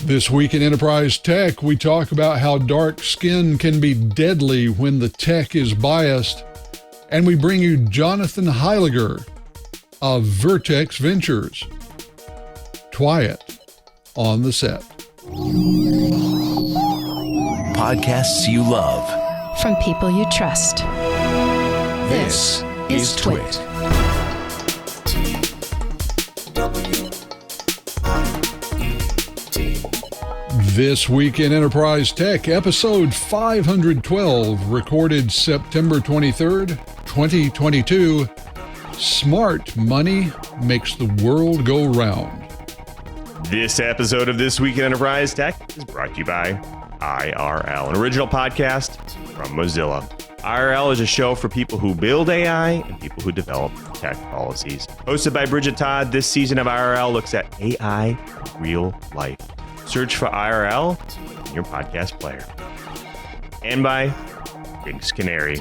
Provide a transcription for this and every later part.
This week in Enterprise Tech, we talk about how dark skin can be deadly when the tech is biased, and we bring you Jonathan Heiliger of Vertex Ventures. TWiT on the set. Podcasts you love. From people you trust. This is TWiT. This week in Enterprise Tech, episode 512, recorded September 23rd, 2022. Smart money makes the world go round. This episode of This Week in Enterprise Tech is brought to you by IRL, an original podcast from Mozilla. IRL is a show for people who build AI and people who develop tech policies. Hosted by Bridget Todd, this season of IRL looks at AI in real life. Search for IRL in your podcast player. And by Big's Canary.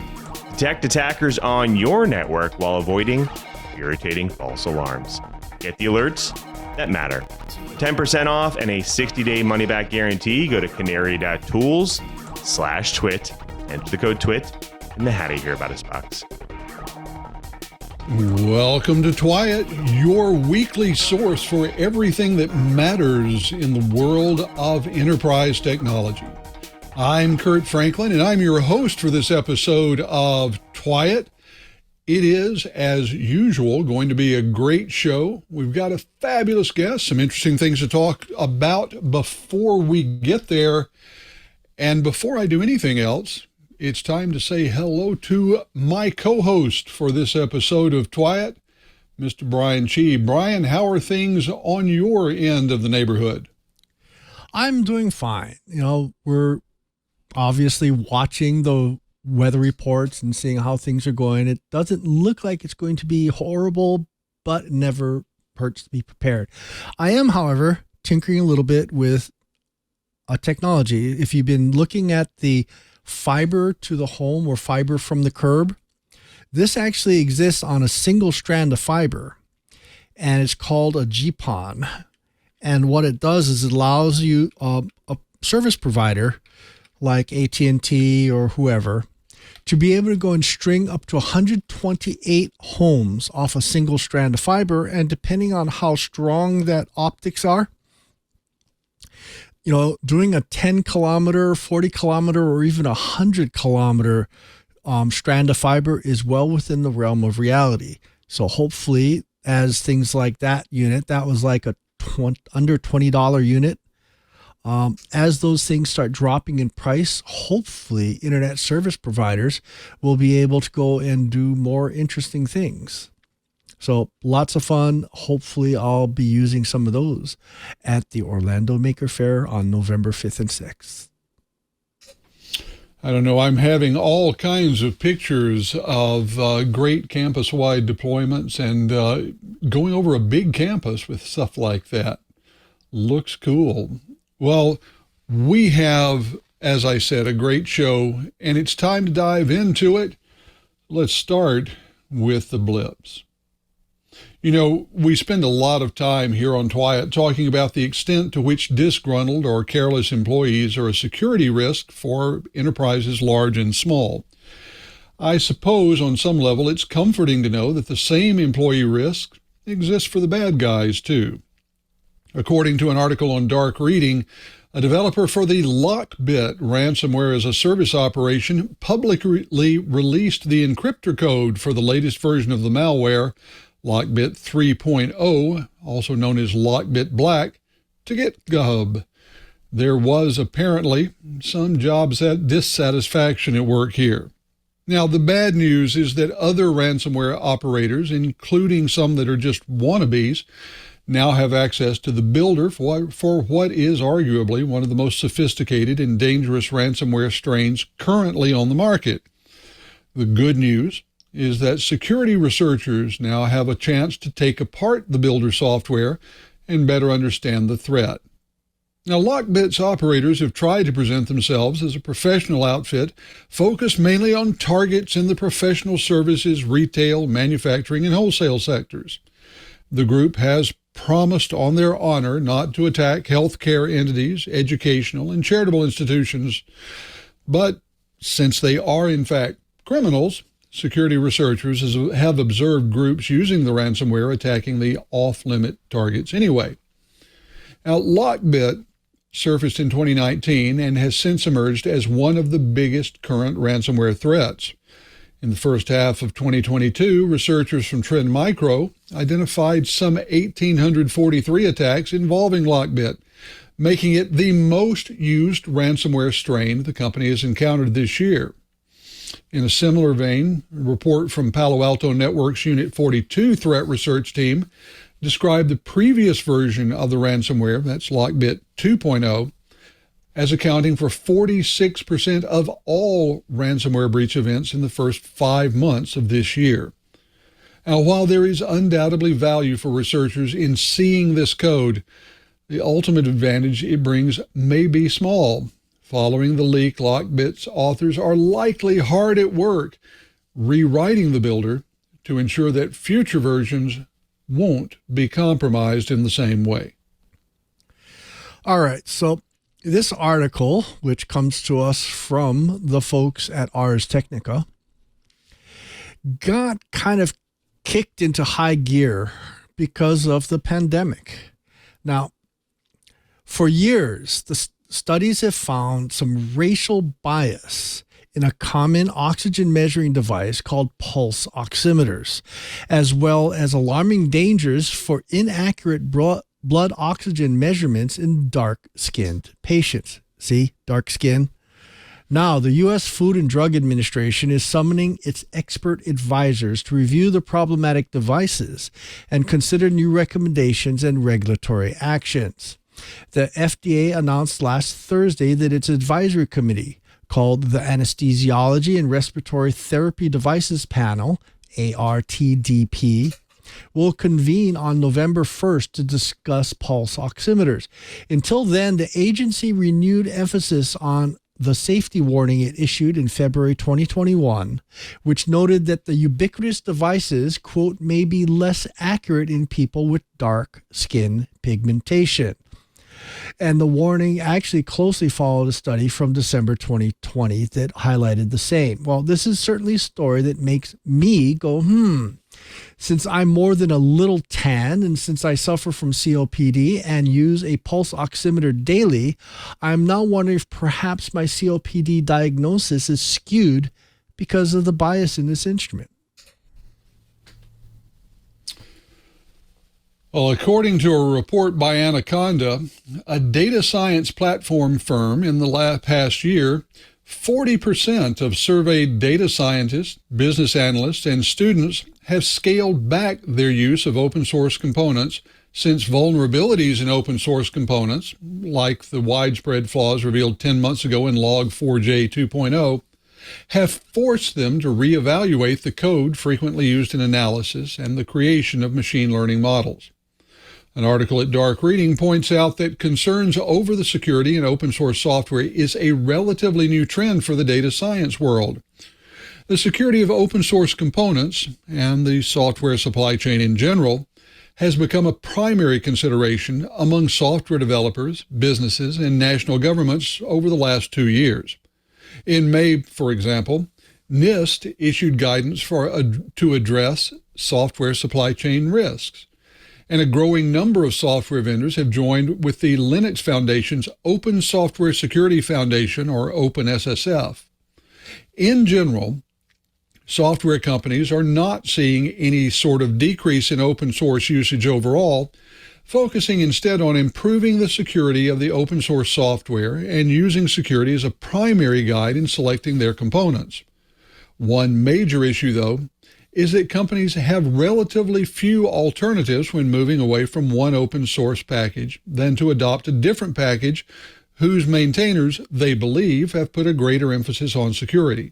Detect attackers on your network while avoiding irritating false alarms. Get the alerts that matter. 10% off and a 60-day money-back guarantee. Go to canary.tools/twit. Enter the code TWIT in the How to Hear About Us box. Welcome to TWiT, your weekly source for everything that matters in the world of enterprise technology. I'm Curt Franklin, and I'm your host for this episode of TWiT. It is, as usual, going to be a great show. We've got a fabulous guest, some interesting things to talk about before we get there. And before I do anything else, it's time to say hello to my co-host for this episode of TWiT, Mr. Brian Chee. Brian, how are things on your end of the neighborhood? I'm doing fine. We're obviously watching the weather reports and seeing how things are going. It doesn't look like it's going to be horrible, but it never hurts to be prepared. I am, however, tinkering a little bit with a technology. If you've been looking at the fiber to the home or fiber from the curb, this actually exists on a single strand of fiber, and it's called a GPON. And what it does is it allows you, a service provider like AT&T or whoever, to be able to go and string up to 128 homes off a single strand of fiber. And depending on how strong that optics are, doing a 10 kilometer, 40 kilometer, or even 100 kilometer strand of fiber is well within the realm of reality. So hopefully, as things like that unit, that was like a under $20 unit. As those things start dropping in price, hopefully internet service providers will be able to go and do more interesting things. So lots of fun. Hopefully I'll be using some of those at the Orlando Maker Faire on November 5th and 6th. I don't know. I'm having all kinds of pictures of great campus-wide deployments and going over a big campus with stuff like that. Looks cool. Well, we have, as I said, a great show, and it's time to dive into it. Let's start with the blips. We spend a lot of time here on TWiT talking about the extent to which disgruntled or careless employees are a security risk for enterprises large and small. I suppose on some level it's comforting to know that the same employee risk exists for the bad guys too. According to an article on Dark Reading, a developer for the LockBit ransomware as a service operation publicly released the encryptor code for the latest version of the malware, LockBit 3.0, also known as LockBit Black, to GitHub. There was apparently some job dissatisfaction at work here. Now, the bad news is that other ransomware operators, including some that are just wannabes, now have access to the builder for what is arguably one of the most sophisticated and dangerous ransomware strains currently on the market. The good news is that security researchers now have a chance to take apart the builder software and better understand the threat. Now, LockBit's operators have tried to present themselves as a professional outfit focused mainly on targets in the professional services, retail, manufacturing, and wholesale sectors. The group has promised on their honor not to attack healthcare entities, educational, and charitable institutions. But since they are, in fact, criminals, security researchers have observed groups using the ransomware attacking the off-limit targets anyway. Now, LockBit surfaced in 2019 and has since emerged as one of the biggest current ransomware threats. In the first half of 2022, researchers from Trend Micro identified some 1,843 attacks involving LockBit, making it the most used ransomware strain the company has encountered this year. In a similar vein, a report from Palo Alto Network's Unit 42 threat research team described the previous version of the ransomware, that's LockBit 2.0, as accounting for 46% of all ransomware breach events in the first 5 months of this year. Now, while there is undoubtedly value for researchers in seeing this code, the ultimate advantage it brings may be small. Following the leak, LockBit's authors are likely hard at work rewriting the builder to ensure that future versions won't be compromised in the same way. All right, so this article, which comes to us from the folks at Ars Technica, got kind of kicked into high gear because of the pandemic. Now, for years, the studies have found some racial bias in a common oxygen measuring device called pulse oximeters, as well as alarming dangers for inaccurate blood oxygen measurements in dark-skinned patients. See, dark skin? Now, the U.S. Food and Drug Administration is summoning its expert advisors to review the problematic devices and consider new recommendations and regulatory actions. The FDA announced last Thursday that its advisory committee, called the Anesthesiology and Respiratory Therapy Devices Panel, ARTDP, will convene on November 1st to discuss pulse oximeters. Until then, the agency renewed emphasis on the safety warning it issued in February 2021, which noted that the ubiquitous devices, quote, may be less accurate in people with dark skin pigmentation. And the warning actually closely followed a study from December 2020 that highlighted the same. Well, this is certainly a story that makes me go, Since I'm more than a little tan, and since I suffer from COPD and use a pulse oximeter daily, I'm now wondering if perhaps my COPD diagnosis is skewed because of the bias in this instrument. Well, according to a report by Anaconda, a data science platform firm in the past year, 40% of surveyed data scientists, business analysts, and students have scaled back their use of open source components since vulnerabilities in open source components, like the widespread flaws revealed 10 months ago in Log4j 2.0, have forced them to reevaluate the code frequently used in analysis and the creation of machine learning models. An article at Dark Reading points out that concerns over the security in open source software is a relatively new trend for the data science world. The security of open source components and the software supply chain in general has become a primary consideration among software developers, businesses, and national governments over the last 2 years. In May, for example, NIST issued guidance to address software supply chain risks. And a growing number of software vendors have joined with the Linux Foundation's Open Software Security Foundation, or OpenSSF. In general, software companies are not seeing any sort of decrease in open source usage overall, focusing instead on improving the security of the open source software and using security as a primary guide in selecting their components. One major issue, though, is that companies have relatively few alternatives when moving away from one open source package than to adopt a different package whose maintainers, they believe, have put a greater emphasis on security.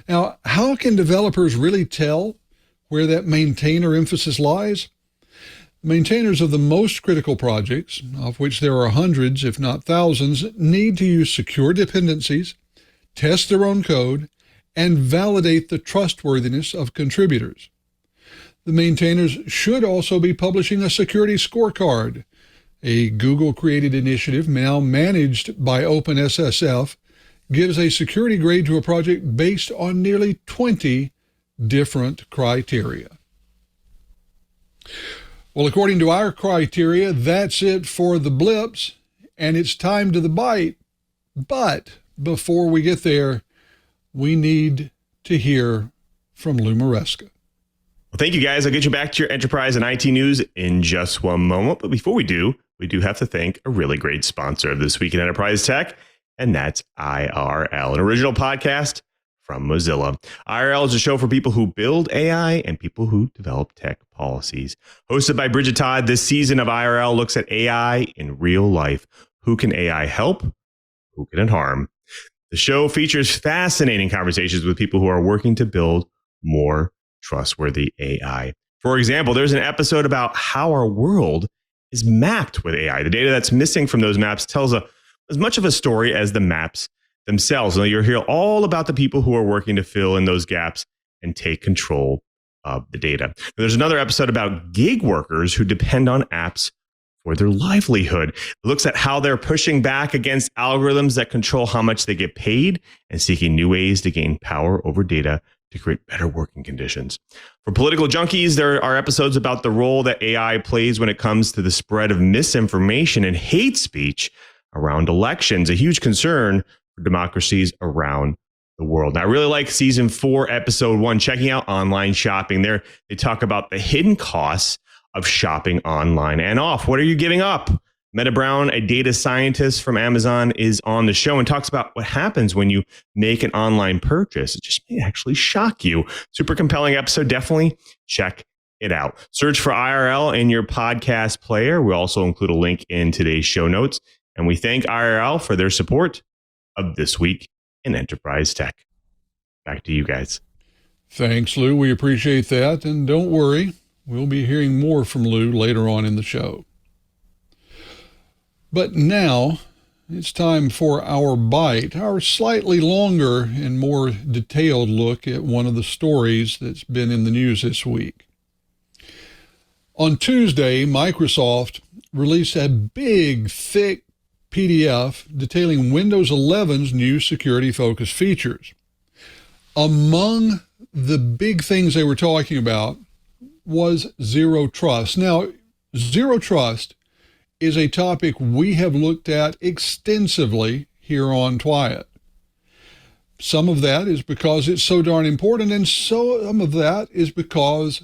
Now, how can developers really tell where that maintainer emphasis lies? Maintainers of the most critical projects, of which there are hundreds, if not thousands, need to use secure dependencies, test their own code, and validate the trustworthiness of contributors. The maintainers should also be publishing a security scorecard. A Google-created initiative now managed by OpenSSF gives a security grade to a project based on nearly 20 different criteria. Well, according to our criteria, that's it for the blips, and it's time to the bite. But before we get there, we need to hear from Lou Maresca. Well, thank you, guys. I'll get you back to your enterprise and IT news in just one moment. But before we do have to thank a really great sponsor of This Week in Enterprise Tech, and that's IRL, an original podcast from Mozilla. IRL is a show for people who build AI and people who develop tech policies. Hosted by Bridget Todd, this season of IRL looks at AI in real life. Who can AI help? Who can it harm? The show features fascinating conversations with people who are working to build more trustworthy AI. For example, there's an episode about how our world is mapped with AI. The data that's missing from those maps tells as much of a story as the maps themselves. Now, you'll hear all about the people who are working to fill in those gaps and take control of the data. There's another episode about gig workers who depend on apps for their livelihood. It looks at how they're pushing back against algorithms that control how much they get paid and seeking new ways to gain power over data to create better working conditions. For political junkies, there are episodes about the role that AI plays when it comes to the spread of misinformation and hate speech around elections, a huge concern for democracies around the world. Now, I really like season 4, episode 1, checking out online shopping. There, they talk about the hidden costs of shopping online and off. What are you giving up? Meta Brown, a data scientist from Amazon, is on the show and talks about what happens when you make an online purchase. It just may actually shock you. Super compelling episode. Definitely check it out. Search for IRL in your podcast player. We also include a link in today's show notes. And we thank IRL for their support of This Week in Enterprise Tech. Back to you guys. Thanks, Lou. We appreciate that. And don't worry, we'll be hearing more from Lou later on in the show. But now it's time for our bite, our slightly longer and more detailed look at one of the stories that's been in the news this week. On Tuesday, Microsoft released a big, thick PDF detailing Windows 11's new security-focused features. Among the big things they were talking about was zero trust. Now, zero trust is a topic we have looked at extensively here on TWiT. Some of that is because it's so darn important, and some of that is because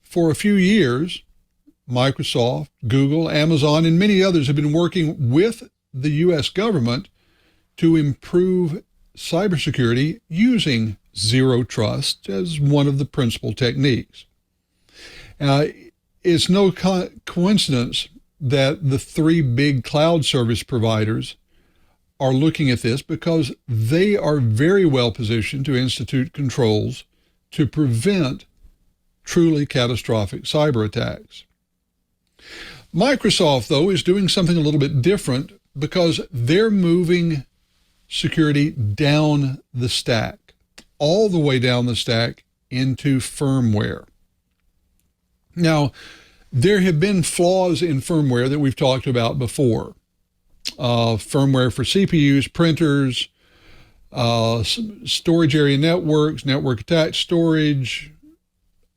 for a few years, Microsoft, Google, Amazon, and many others have been working with the U.S. government to improve cybersecurity using zero trust as one of the principal techniques. It's no coincidence that the 3 big cloud service providers are looking at this because they are very well positioned to institute controls to prevent truly catastrophic cyber attacks. Microsoft, though, is doing something a little bit different because they're moving security down the stack, all the way down the stack into firmware. Now, there have been flaws in firmware that we've talked about before. Firmware for CPUs, printers, storage area networks, network attached storage,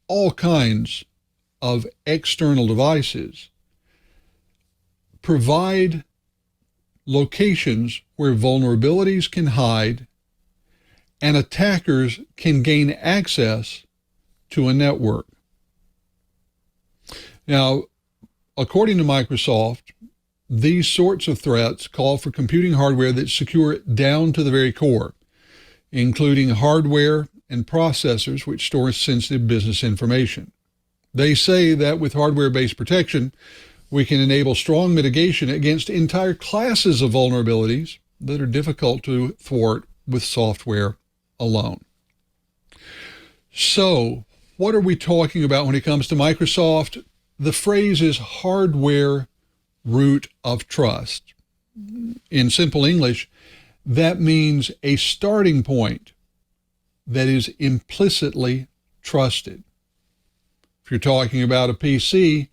all kinds of external devices provide locations where vulnerabilities can hide and attackers can gain access to a network. Now, according to Microsoft, these sorts of threats call for computing hardware that's secure down to the very core, including hardware and processors which store sensitive business information. They say that with hardware-based protection, we can enable strong mitigation against entire classes of vulnerabilities that are difficult to thwart with software alone. So, what are we talking about when it comes to Microsoft? The phrase is hardware root of trust. In simple English, that means a starting point that is implicitly trusted. If you're talking about a PC,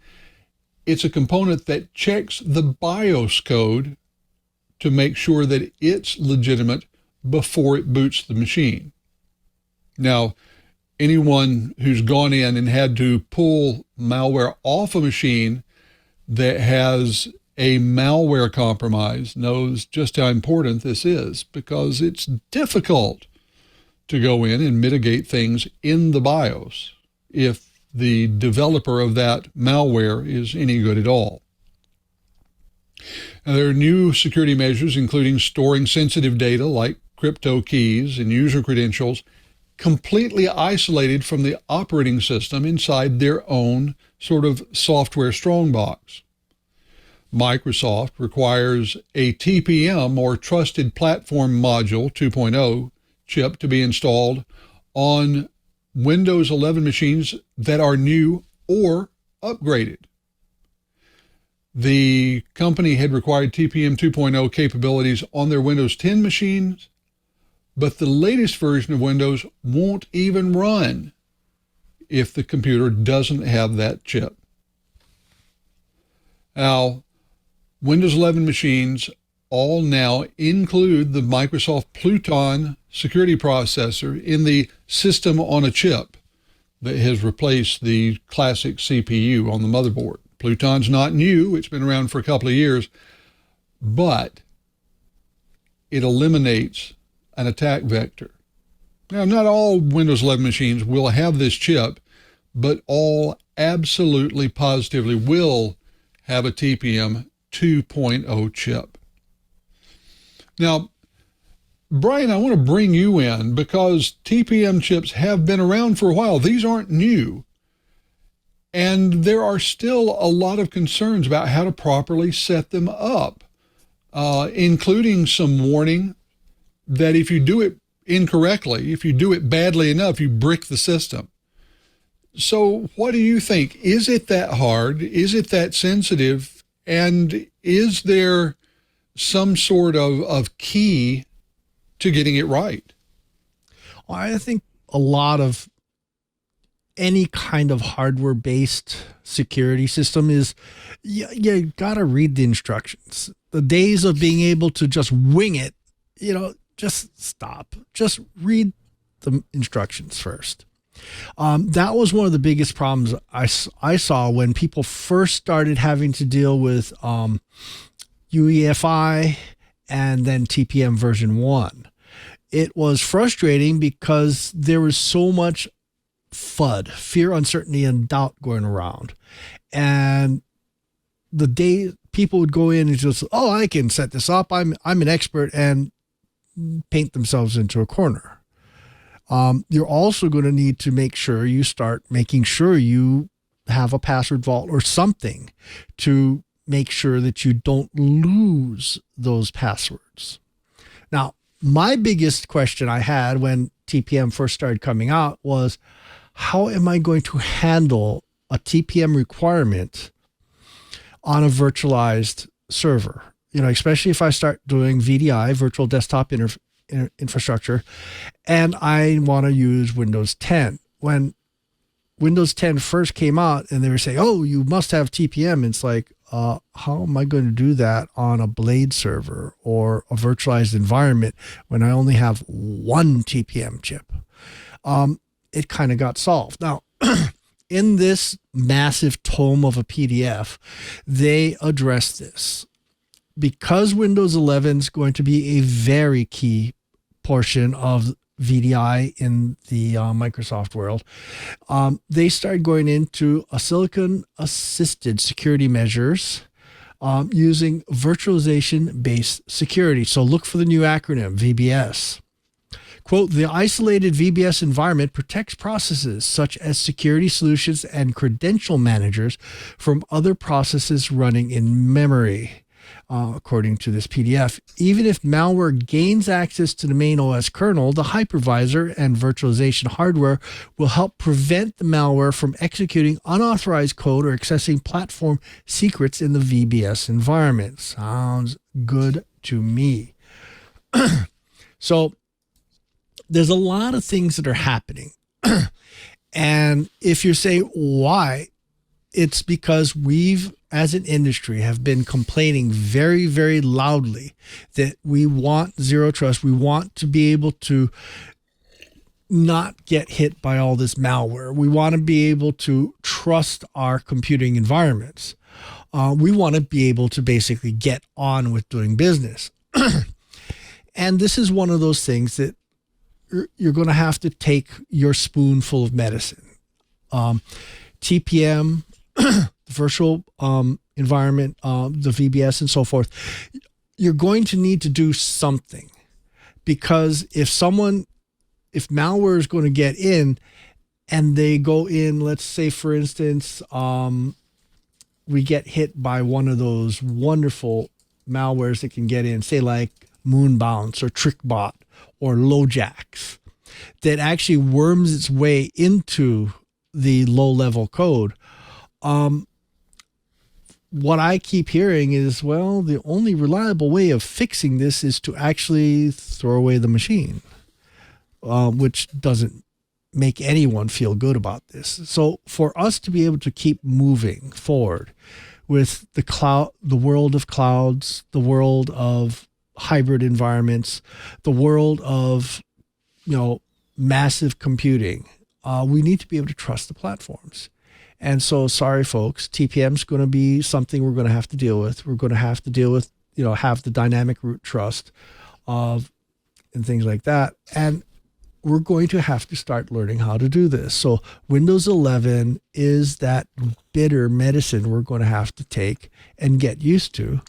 it's a component that checks the BIOS code to make sure that it's legitimate before it boots the machine. Now, anyone who's gone in and had to pull malware off a machine that has a malware compromise knows just how important this is, because it's difficult to go in and mitigate things in the BIOS if the developer of that malware is any good at all. Now, there are new security measures, including storing sensitive data like crypto keys and user credentials completely isolated from the operating system inside their own sort of software strongbox. Microsoft requires a TPM, or Trusted Platform Module 2.0 chip, to be installed on Windows 11 machines that are new or upgraded. The company had required TPM 2.0 capabilities on their Windows 10 machines, but the latest version of Windows won't even run if the computer doesn't have that chip. Now, Windows 11 machines all now include the Microsoft Pluton security processor in the system on a chip that has replaced the classic CPU on the motherboard. Pluton's not new, it's been around for a couple of years, but it eliminates an attack vector. Now, not all Windows 11 machines will have this chip, but all absolutely positively will have a TPM 2.0 chip. Now, Brian, I want to bring you in because TPM chips have been around for a while. These aren't new. And there are still a lot of concerns about how to properly set them up, including some warning that if you do it incorrectly, if you do it badly enough, you brick the system. So what do you think? Is it that hard? Is it that sensitive? And is there some sort of key to getting it right? Well, I think a lot of any kind of hardware-based security system is you got to read the instructions. The days of being able to just wing it, just stop. Just read the instructions first. That was one of the biggest problems I saw when people first started having to deal with UEFI and then TPM version 1. It was frustrating because there was so much FUD, fear, uncertainty, and doubt going around. And the day people would go in and just, I can set this up, I'm an expert, and paint themselves into a corner. You're also going to need to make sure you start making sure you have a password vault or something to make sure that you don't lose those passwords. Now, my biggest question I had when TPM first started coming out was, how am I going to handle a TPM requirement on a virtualized server? Especially if I start doing VDI, virtual desktop infrastructure, and I want to use Windows 10. When Windows 10 first came out and they were saying, you must have TPM, it's like, how am I going to do that on a Blade server or a virtualized environment when I only have one TPM chip? It kind of got solved. Now, in this massive tome of a PDF, they address this. Because Windows 11 is going to be a very key portion of VDI in the Microsoft world, they started going into a silicon-assisted security measures using virtualization-based security. So look for the new acronym, VBS. Quote, the isolated VBS environment protects processes such as security solutions and credential managers from other processes running in memory. According to this PDF, even if malware gains access to the main OS kernel, the hypervisor and virtualization hardware will help prevent the malware from executing unauthorized code or accessing platform secrets in the VBS environment. Sounds good to me. So there's a lot of things that are happening. And if you say why, it's because we've, as an industry, have been complaining very, very loudly that we want zero trust. We want to be able to not get hit by all this malware. We want to be able to trust our computing environments. We want to be able to basically get on with doing business. And this is one of those things that you're going to have to take your spoonful of medicine. TPM, the virtual environment, the VBS and so forth, you're going to need to do something, because if malware is going to get in and they go in, let's say, for instance, we get hit by one of those wonderful malwares that can get in, say like Moonbounce or TrickBot or LoJax, that actually worms its way into the low-level code. What I keep hearing is, well, the only reliable way of fixing this is to actually throw away the machine, which doesn't make anyone feel good about this. So for us to be able to keep moving forward with the cloud, the world of clouds, the world of hybrid environments, the world of, massive computing, we need to be able to trust the platforms. And so, sorry, folks, TPM is going to be something we're going to have to deal with. We're going to have to deal with, have the dynamic root trust and things like that. And we're going to have to start learning how to do this. So Windows 11 is that bitter medicine we're going to have to take and get used to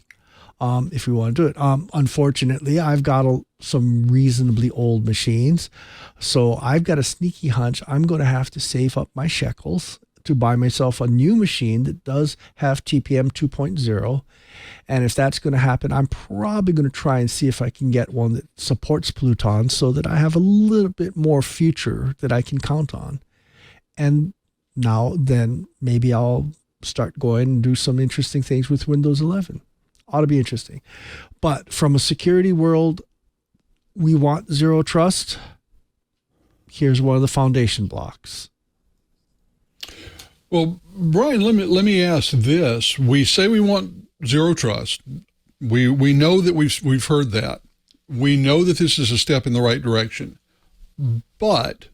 if we want to do it. Unfortunately, I've got some reasonably old machines. So I've got a sneaky hunch I'm going to have to save up my shekels to buy myself a new machine that does have TPM 2.0. And if that's going to happen, I'm probably going to try and see if I can get one that supports Pluton so that I have a little bit more future that I can count on. And then maybe I'll start going and do some interesting things with Windows 11. Ought to be interesting. But from a security world, we want zero trust. Here's one of the foundation blocks. Well, Brian, let me ask this. We say we want zero trust. We know that we've heard that. We know that this is a step in the right direction. But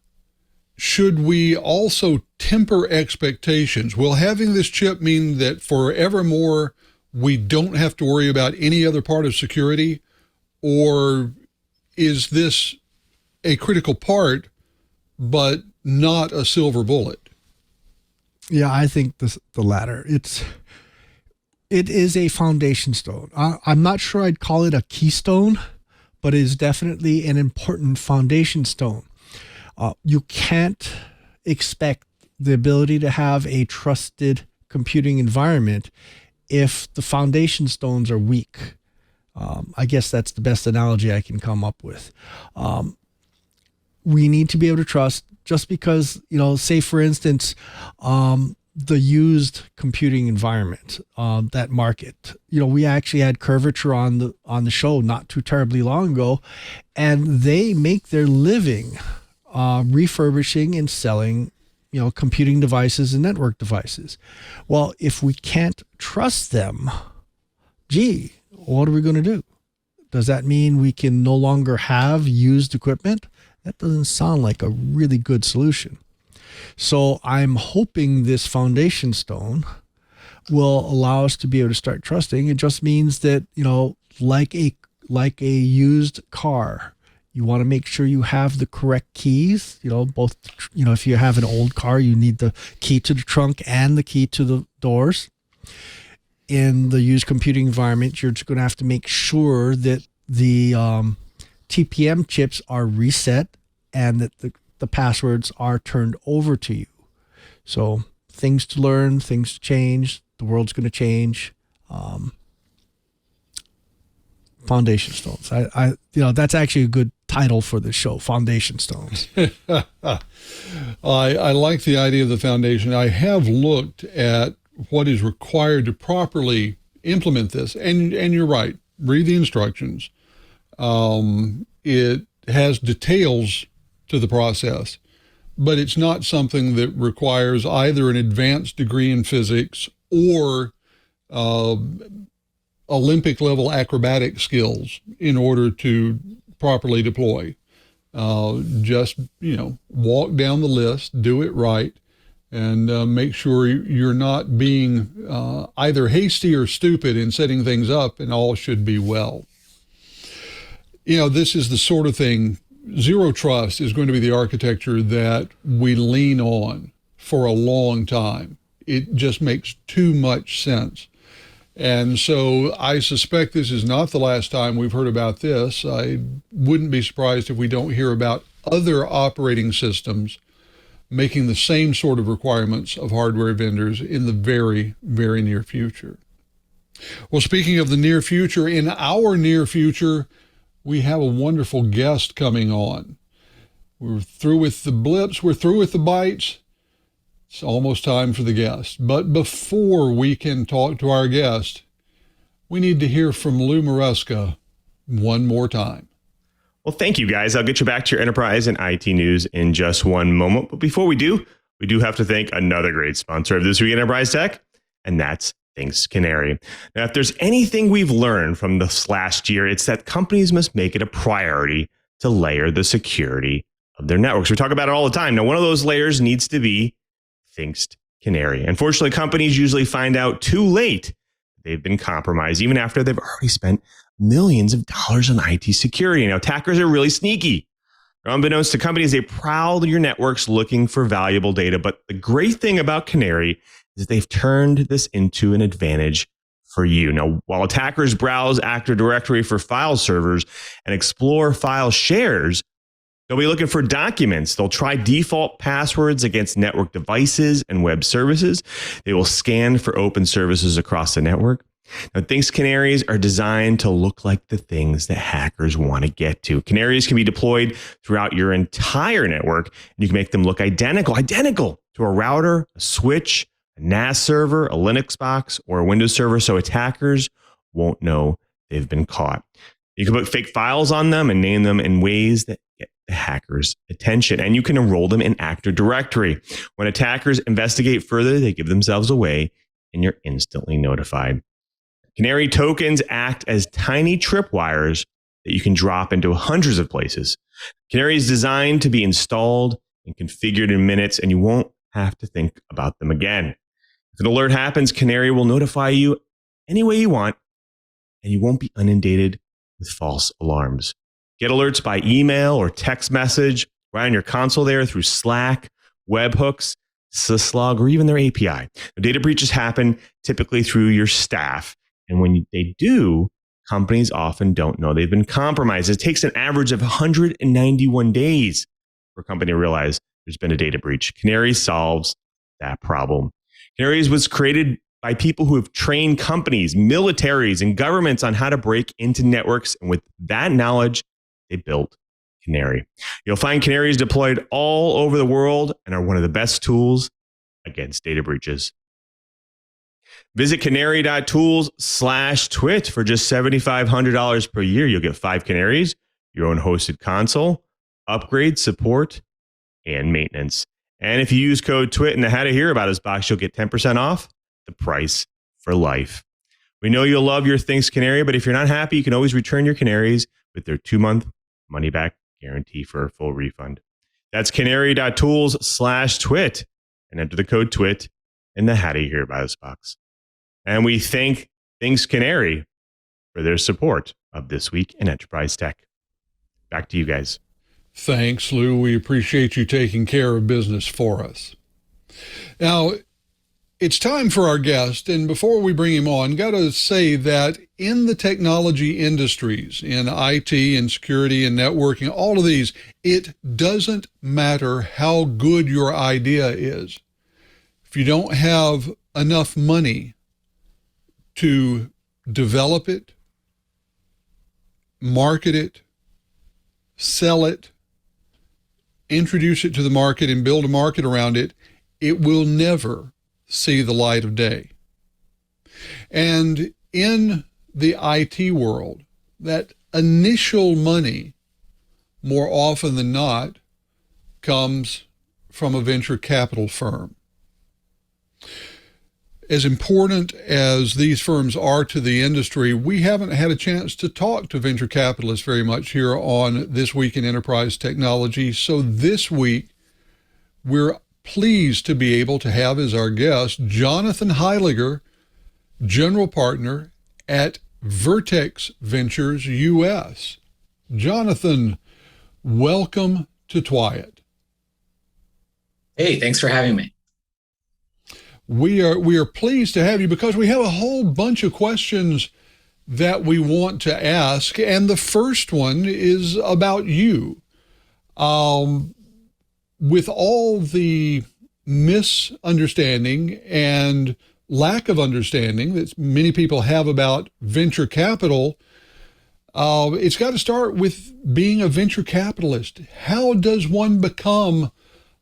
should we also temper expectations? Will having this chip mean that forevermore we don't have to worry about any other part of security? Or is this a critical part, but not a silver bullet? Yeah, I think the latter. It is a foundation stone. I'm not sure I'd call it a keystone, but it is definitely an important foundation stone. You can't expect the ability to have a trusted computing environment if the foundation stones are weak. I guess that's the best analogy I can come up with. We need to be able to trust. Just because, say for instance, the used computing environment, that market, we actually had Curvature on the show not too terribly long ago, and they make their living refurbishing and selling, computing devices and network devices. Well, if we can't trust them, what are we going to do? Does that mean we can no longer have used equipment? That doesn't sound like a really good solution. So I'm hoping this foundation stone will allow us to be able to start trusting. It just means that, like a used car, you want to make sure you have the correct keys, both, if you have an old car, you need the key to the trunk and the key to the doors. In the used computing environment, you're just going to have to make sure that the TPM chips are reset and that the passwords are turned over to you. So things to learn, things to change. The world's going to change. Foundation stones. I that's actually a good title for the show, Foundation Stones. I like the idea of the foundation. I have looked at what is required to properly implement this. And you're right. Read the instructions. It has details to the process, but it's not something that requires either an advanced degree in physics or Olympic level acrobatic skills in order to properly deploy. Just, walk down the list, do it right, and make sure you're not being either hasty or stupid in setting things up, and all should be well. This is the sort of thing, zero trust is going to be the architecture that we lean on for a long time. It just makes too much sense. And so I suspect this is not the last time we've heard about this. I wouldn't be surprised if we don't hear about other operating systems making the same sort of requirements of hardware vendors in the very, very near future. Well, speaking of the near future, in our near future, we have a wonderful guest coming on. We're through with the blips, we're through with the bites. It's almost time for the guest. But before we can talk to our guest, we need to hear from Lou Maresca one more time. Well, thank you, guys. I'll get you back to your enterprise and IT news in just one moment. But before we do have to thank another great sponsor of This Week in Enterprise Tech, and that's Thanks Canary. Now, if there's anything we've learned from this last year, it's that companies must make it a priority to layer the security of their networks. We talk about it all the time. Now, one of those layers needs to be Thanks Canary. Unfortunately, companies usually find out too late they've been compromised, even after they've already spent millions of dollars on IT security. Now, attackers are really sneaky. Unbeknownst to companies, they prowl your networks looking for valuable data. But the great thing about Canary is they've turned this into an advantage for you. Now, while attackers browse Active Directory for file servers and explore file shares, they'll be looking for documents. They'll try default passwords against network devices and web services. They will scan for open services across the network. Now, Thanks Canaries are designed to look like the things that hackers want to get to. Canaries can be deployed throughout your entire network, and you can make them look identical to a router, a switch, a NAS server, a Linux box, or a Windows server, so attackers won't know they've been caught. You can put fake files on them and name them in ways that get the hackers' attention, and you can enroll them in Active Directory. When attackers investigate further, they give themselves away, and you're instantly notified. Canary tokens act as tiny tripwires that you can drop into hundreds of places. Canary is designed to be installed and configured in minutes, and you won't have to think about them again. If an alert happens, Canary will notify you any way you want, and you won't be inundated with false alarms. Get alerts by email or text message, right on your console there through Slack, webhooks, syslog, or even their API. Now, data breaches happen typically through your staff. And when they do, companies often don't know they've been compromised. It takes an average of 191 days for a company to realize there's been a data breach. Canary solves that problem. Canary was created by people who have trained companies, militaries, and governments on how to break into networks. And with that knowledge, they built Canary. You'll find Canaries deployed all over the world and are one of the best tools against data breaches. Visit canary.tools/twit for just $7,500 per year. You'll get 5 Canaries, your own hosted console, upgrade, support, and maintenance. And if you use code TWIT in the How to Hear About Us box, you'll get 10% off the price for life. We know you'll love your Thanks Canary, but if you're not happy, you can always return your Canaries with their 2-month money-back guarantee for a full refund. That's canary.tools/twit and enter the code TWIT in the How to Hear About Us box. And we thank Thanks Canary for their support of This Week in Enterprise Tech. Back to you guys. Thanks, Lou. We appreciate you taking care of business for us. Now, it's time for our guest, and before we bring him on, got to say that in the technology industries, in IT and security and networking, all of these, it doesn't matter how good your idea is. If you don't have enough money to develop it, market it, sell it, introduce it to the market, and build a market around it, it will never see the light of day. And in the IT world, that initial money, more often than not, comes from a venture capital firm. As important as these firms are to the industry, we haven't had a chance to talk to venture capitalists very much here on This Week in Enterprise Technology. So this week, we're pleased to be able to have as our guest Jonathan Heiliger, General Partner at Vertex Ventures US. Jonathan, welcome to TWiT. Hey, thanks for having me. We are pleased to have you because we have a whole bunch of questions that we want to ask, and the first one is about you. With all the misunderstanding and lack of understanding that many people have about venture capital, it's got to start with being a venture capitalist. How does one become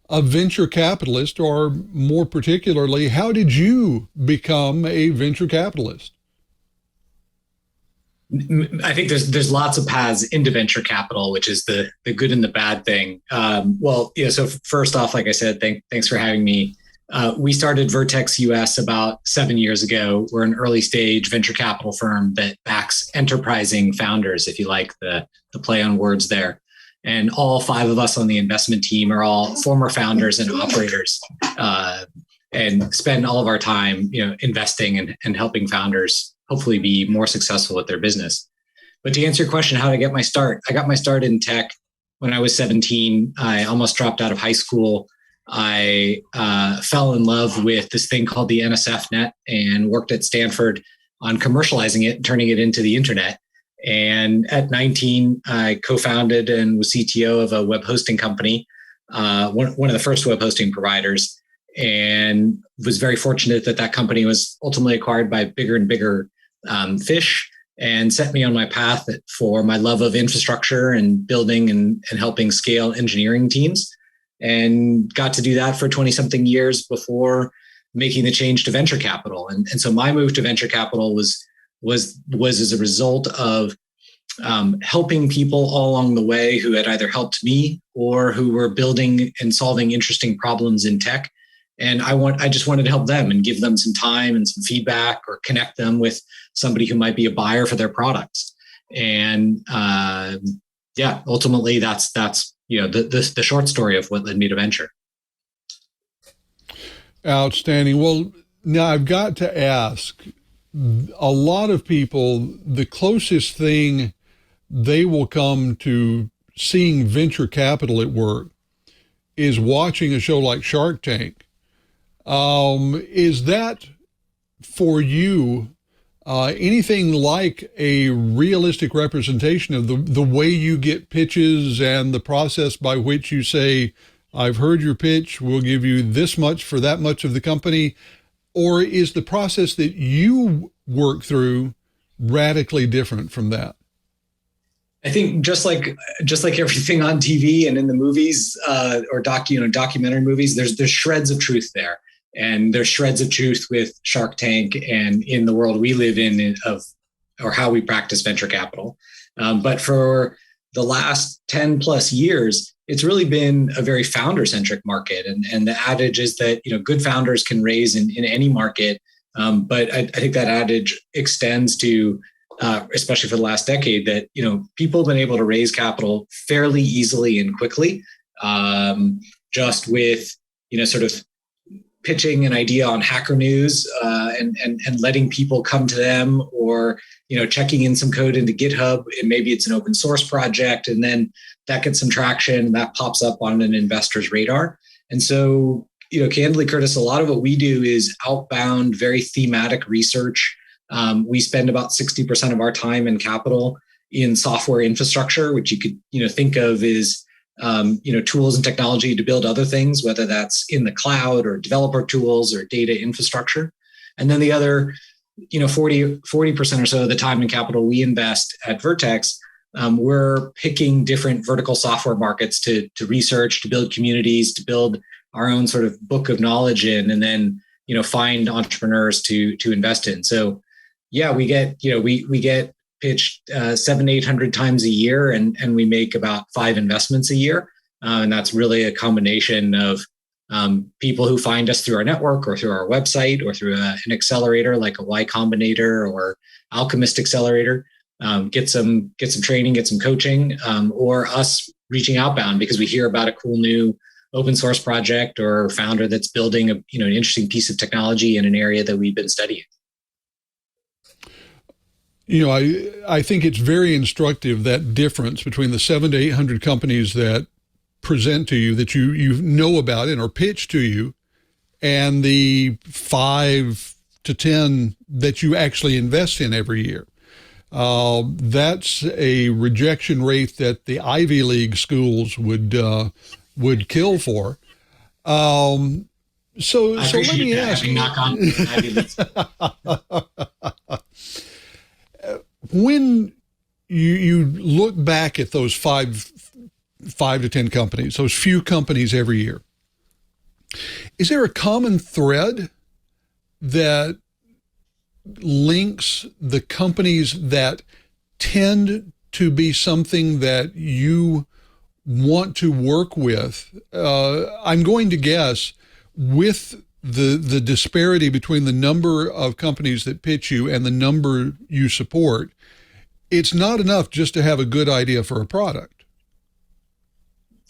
a venture capitalist, or more particularly, how did you become a venture capitalist? I think there's lots of paths into venture capital, which is the good and the bad thing. So first off, like I said, thanks for having me. We started Vertex US about 7 years ago. We're an early stage venture capital firm that backs enterprising founders, if you like the play on words there. And all 5 of us on the investment team are all former founders and operators, and spend all of our time, investing and helping founders hopefully be more successful with their business. But to answer your question, how did I get my start? I got my start in tech when I was 17. I almost dropped out of high school. I fell in love with this thing called the NSF net and worked at Stanford on commercializing it and turning it into the internet. And at 19, I co-founded and was CTO of a web hosting company, one of the first web hosting providers, and was very fortunate that company was ultimately acquired by bigger and bigger fish, and set me on my path for my love of infrastructure and building and helping scale engineering teams, and got to do that for 20-something years before making the change to venture capital. And so my move to venture capital was as a result of helping people all along the way who had either helped me or who were building and solving interesting problems in tech. And I just wanted to help them and give them some time and some feedback, or connect them with somebody who might be a buyer for their products. And ultimately that's the short story of what led me to venture. Outstanding. Well, now I've got to ask, a lot of people, the closest thing they will come to seeing venture capital at work is watching a show like Shark Tank. Is that for you anything like a realistic representation of the way you get pitches and the process by which you say, I've heard your pitch, we'll give you this much for that much of the company? Or is the process that you work through radically different from that? I think just like everything on TV and in the movies, or documentary movies, there's shreds of truth there, and there's shreds of truth with Shark Tank and in the world we live in or how we practice venture capital. But for the last 10 plus years, it's really been a very founder-centric market. And the adage is that, good founders can raise in any market. But I think that adage extends to, especially for the last decade, that, people have been able to raise capital fairly easily and quickly, just with, sort of pitching an idea on Hacker News, and letting people come to them, or, checking in some code into GitHub, and maybe it's an open source project, and then that gets some traction and that pops up on an investor's radar. And so, candidly, Curtis, a lot of what we do is outbound, very thematic research. We spend about 60% of our time and capital in software infrastructure, which you could, think of as, tools and technology to build other things, whether that's in the cloud or developer tools or data infrastructure. And then the other, 40% or so of the time and capital we invest at Vertex, we're picking different vertical software markets to research, to build communities, to build our own sort of book of knowledge in, and then, find entrepreneurs to invest in. So yeah, we get pitched 700-800 times a year, and we make about 5 investments a year. And that's really a combination of People who find us through our network or through our website or through an accelerator like a Y Combinator or Alchemist Accelerator, get some training, get some coaching, or us reaching outbound because we hear about a cool new open source project or founder that's building an interesting piece of technology in an area that we've been studying. I think it's very instructive, that difference between the 700 to 800 companies that present to you, that you know about and are pitched to you, and the 5 to 10 that you actually invest in every year. That's a rejection rate that the Ivy League schools would kill for. So let me ask. Knock on Ivy League. When you look back at those 5 to 10 companies, those few companies every year, is there a common thread that links the companies that tend to be something that you want to work with? I'm going to guess with the disparity between the number of companies that pitch you and the number you support, it's not enough just to have a good idea for a product.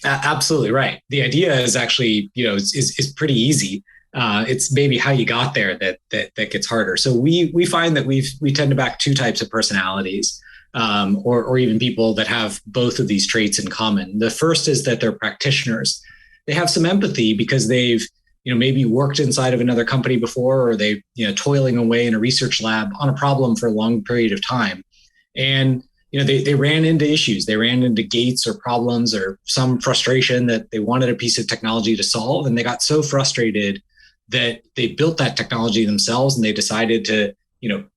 Absolutely right. The idea is actually, is pretty easy. It's maybe how you got there that gets harder. So we find that we tend to back 2 types of personalities, or even people that have both of these traits in common. The first is that they're practitioners. They have some empathy because they've maybe worked inside of another company before, or they toiling away in a research lab on a problem for a long period of time, and they ran into issues. They ran into gates or problems or some frustration that they wanted a piece of technology to solve. And they got so frustrated that they built that technology themselves, and they decided to,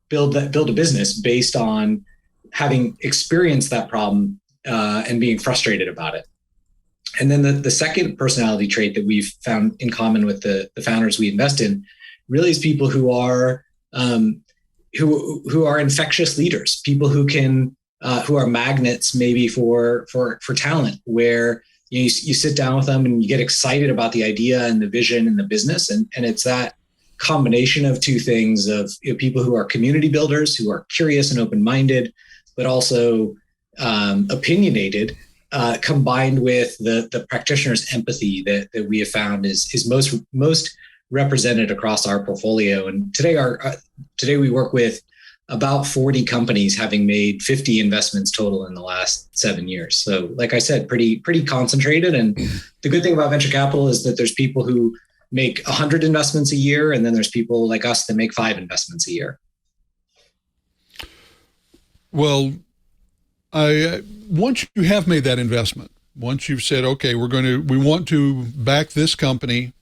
build a business based on having experienced that problem and being frustrated about it. And then the second personality trait that we've found in common with the founders we invest in really is people who are infectious leaders, people who can who are magnets maybe for talent, where you sit down with them and you get excited about the idea and the vision and the business. And it's that combination of 2 things of people who are community builders, who are curious and open-minded, but also opinionated, combined with the practitioner's empathy that we have found is most represented across our portfolio. And today we work with about 40 companies, having made 50 investments total in the last 7 years. So like I said, pretty concentrated. And the good thing about venture capital is that there's people who make 100 investments a year, and then there's people like us that make 5 investments a year. Well, once you have made that investment, once you've said, okay, we want to back this company,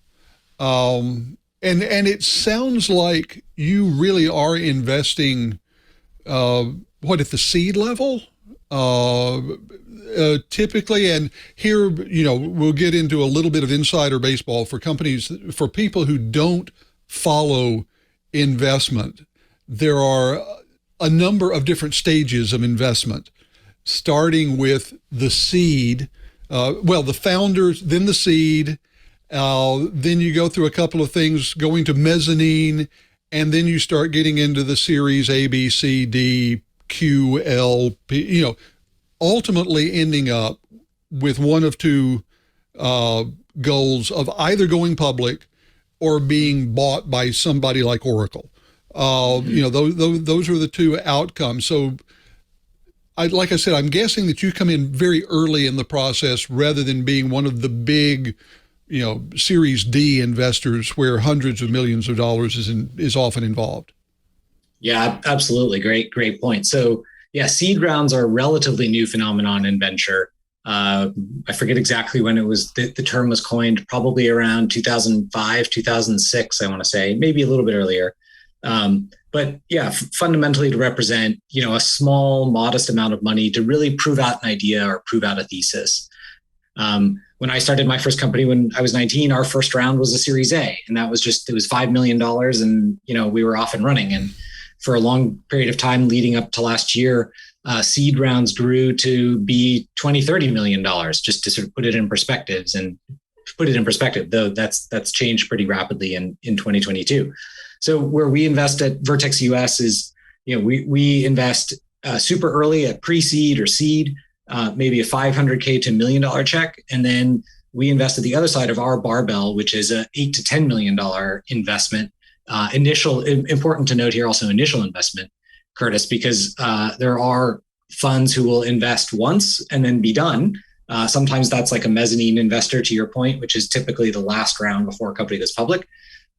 and it sounds like you really are investing, at the seed level, typically. And here, we'll get into a little bit of insider baseball for companies, for people who don't follow investment. There are a number of different stages of investment, starting with the seed, the founders, then the seed. Then you go through a couple of things, going to mezzanine, and then you start getting into the series A, B, C, D, Q, L, P, ultimately ending up with one of 2 goals of either going public or being bought by somebody like Oracle. Those are the 2 outcomes. So like I said, I'm guessing that you come in very early in the process rather than being one of the big Series D investors where hundreds of millions of dollars is often involved. Yeah, absolutely. Great point. So yeah, seed rounds are a relatively new phenomenon in venture. I forget exactly when it was, the term was coined, probably around 2005, 2006, I want to say, maybe a little bit earlier. But yeah, fundamentally to represent, a small, modest amount of money to really prove out an idea or prove out a thesis. When I started my first company when I was 19, our first round was a Series A, and it was $5 million, and we were off and running. And for a long period of time leading up to last year, seed rounds grew to be $20, $30 million, just to sort of put it in perspectives. And put it in perspective, though, that's changed pretty rapidly in 2022. So where we invest at Vertex US is, we invest super early at pre-seed or seed, maybe a $500K to $1 million check. And then we invest at the other side of our barbell, which is a $8 to $10 million investment. Important to note here also initial investment, Curtis, because there are funds who will invest once and then be done. Sometimes that's like a mezzanine investor, to your point, which is typically the last round before a company goes public.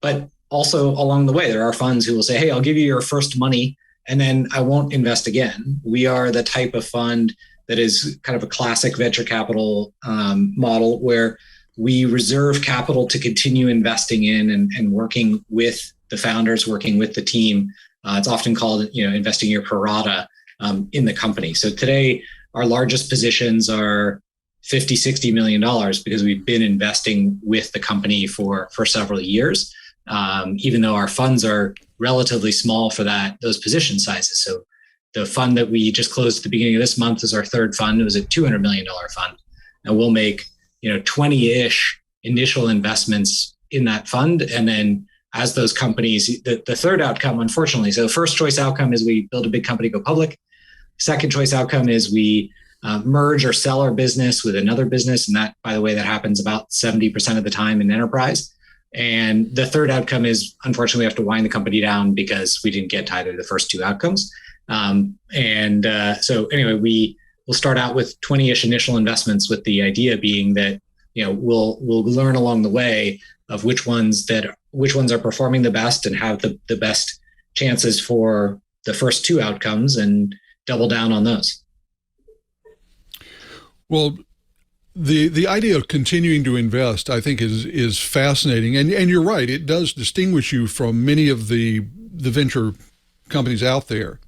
But also along the way, there are funds who will say, hey, I'll give you your first money and then I won't invest again. We are the type of fund that is kind of a classic venture capital model where we reserve capital to continue investing in and working with the founders, working with the team. It's often called, investing your pro rata in the company. So today, our largest positions are $50, $60 million because we've been investing with the company for several years, even though our funds are relatively small for those position sizes. So the fund that we just closed at the beginning of this month is our third fund. It was a $200 million fund. And we'll make 20-ish initial investments in that fund. And then as those companies, the third outcome, unfortunately, so first choice outcome is we build a big company, go public. Second choice outcome is we merge or sell our business with another business. And that, by the way, that happens about 70% of the time in enterprise. And the third outcome is, unfortunately, we have to wind the company down because we didn't get to either of the first two outcomes. So anyway, we will start out with 20-ish initial investments with the idea being that, we'll learn along the way of which ones are performing the best and have the best chances for the first two outcomes and double down on those. Well, the idea of continuing to invest, I think, is fascinating. And you're right, it does distinguish you from many of the venture companies out there.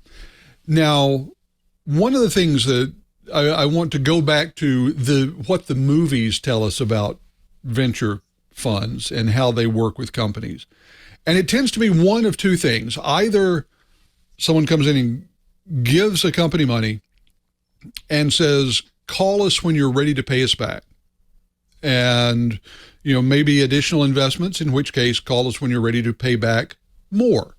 Now, one of the things that I want to go back to what the movies tell us about venture funds and how they work with companies. And it tends to be one of two things. Either someone comes in and gives a company money and says, call us when you're ready to pay us back. And, maybe additional investments, in which case call us when you're ready to pay back more.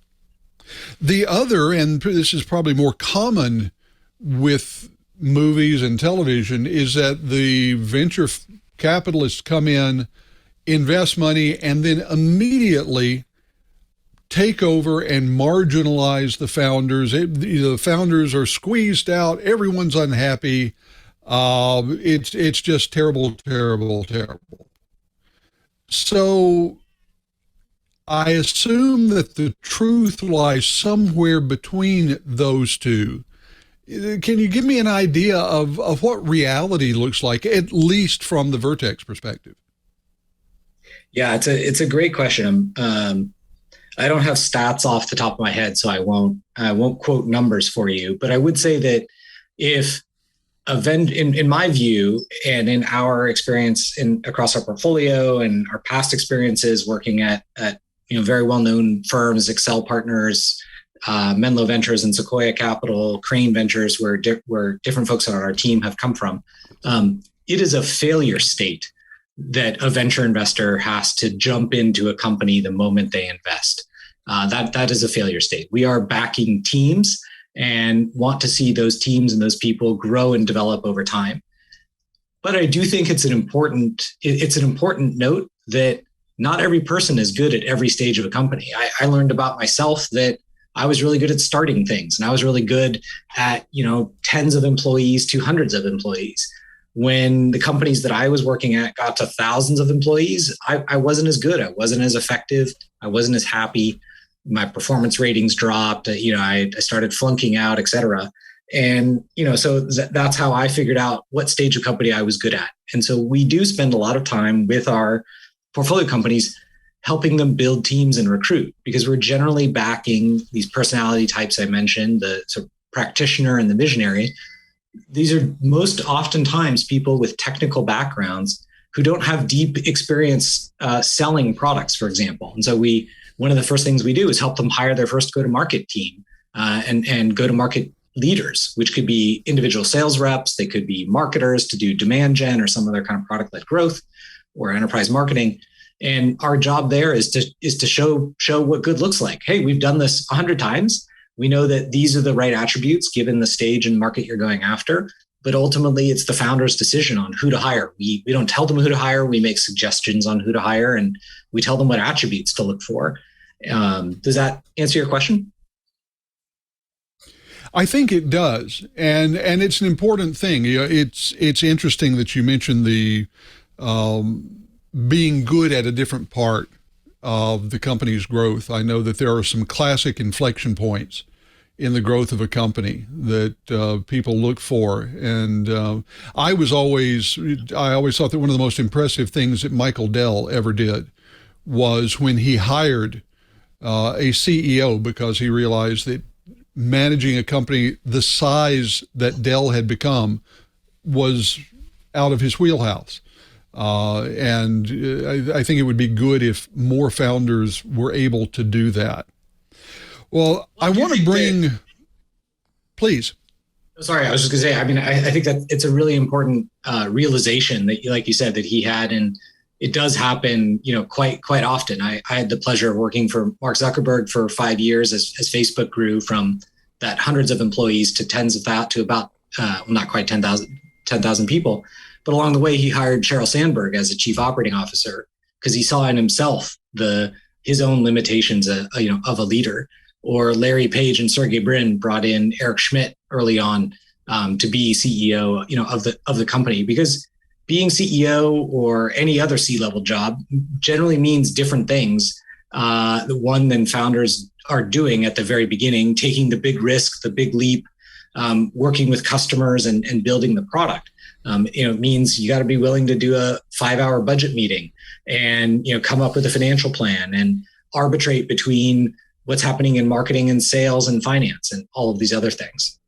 The other, and this is probably more common with movies and television, is that the venture capitalists come in, invest money, and then immediately take over and marginalize the founders. The founders are squeezed out. Everyone's unhappy. It's just terrible, terrible, terrible. So I assume that the truth lies somewhere between those two. Can you give me an idea of what reality looks like, at least from the Vertex perspective? Yeah, it's a great question. I don't have stats off the top of my head, so I won't quote numbers for you. But I would say that if in my view, and in our experience across our portfolio and our past experiences working at very well-known firms, Excel Partners, Menlo Ventures and Sequoia Capital, Crane Ventures, where different folks on our team have come from, it is a failure state that a venture investor has to jump into a company the moment they invest. That is a failure state. We are backing teams and want to see those teams and those people grow and develop over time. But I do think it's an important note that not every person is good at every stage of a company. I learned about myself that I was really good at starting things, and I was really good at, tens of employees to hundreds of employees. When the companies that I was working at got to thousands of employees, I wasn't as good. I wasn't as effective. I wasn't as happy. My performance ratings dropped. I started flunking out, et cetera. And, so that's how I figured out what stage of company I was good at. And so we do spend a lot of time with our portfolio companies helping them build teams and recruit, because we're generally backing these personality types I mentioned, the sort of practitioner and the visionary. These are most oftentimes people with technical backgrounds who don't have deep experience selling products, for example. And so one of the first things we do is help them hire their first go-to-market team and go-to-market leaders, which could be individual sales reps. They could be marketers to do demand gen or some other kind of product-led growth. or enterprise marketing. And our job there is to show what good looks like. Hey, we've done this 100 times. We know that these are the right attributes given the stage and market you're going after. But ultimately, it's the founder's decision on who to hire. We don't tell them who to hire. We make suggestions on who to hire, and we tell them what attributes to look for. Does that answer your question? I think it does, and it's an important thing. It's interesting that you mentioned the being good at a different part of the company's growth. I know that there are some classic inflection points in the growth of a company that people look for, and I always thought that one of the most impressive things that Michael Dell ever did was when he hired a CEO, because he realized that managing a company the size that Dell had become was out of his wheelhouse. And I think it would be good if more founders were able to do that. Well, I want to bring, please. Sorry, I was just going to say, I mean, I think that it's a really important realization that, like you said, that he had, and it does happen, quite often. I had the pleasure of working for Mark Zuckerberg for 5 years as Facebook grew from that hundreds of employees to tens of that to about, not quite 10,000 people. But along the way, he hired Sheryl Sandberg as a chief operating officer because he saw in himself his own limitations, of a leader. Or Larry Page and Sergey Brin brought in Eric Schmidt early on to be CEO, of the company, because being CEO or any other C-level job generally means different things. The one than founders are doing at the very beginning, taking the big risk, the big leap, working with customers and building the product. It means you got to be willing to do a 5-hour budget meeting and, come up with a financial plan and arbitrate between what's happening in marketing and sales and finance and all of these other things.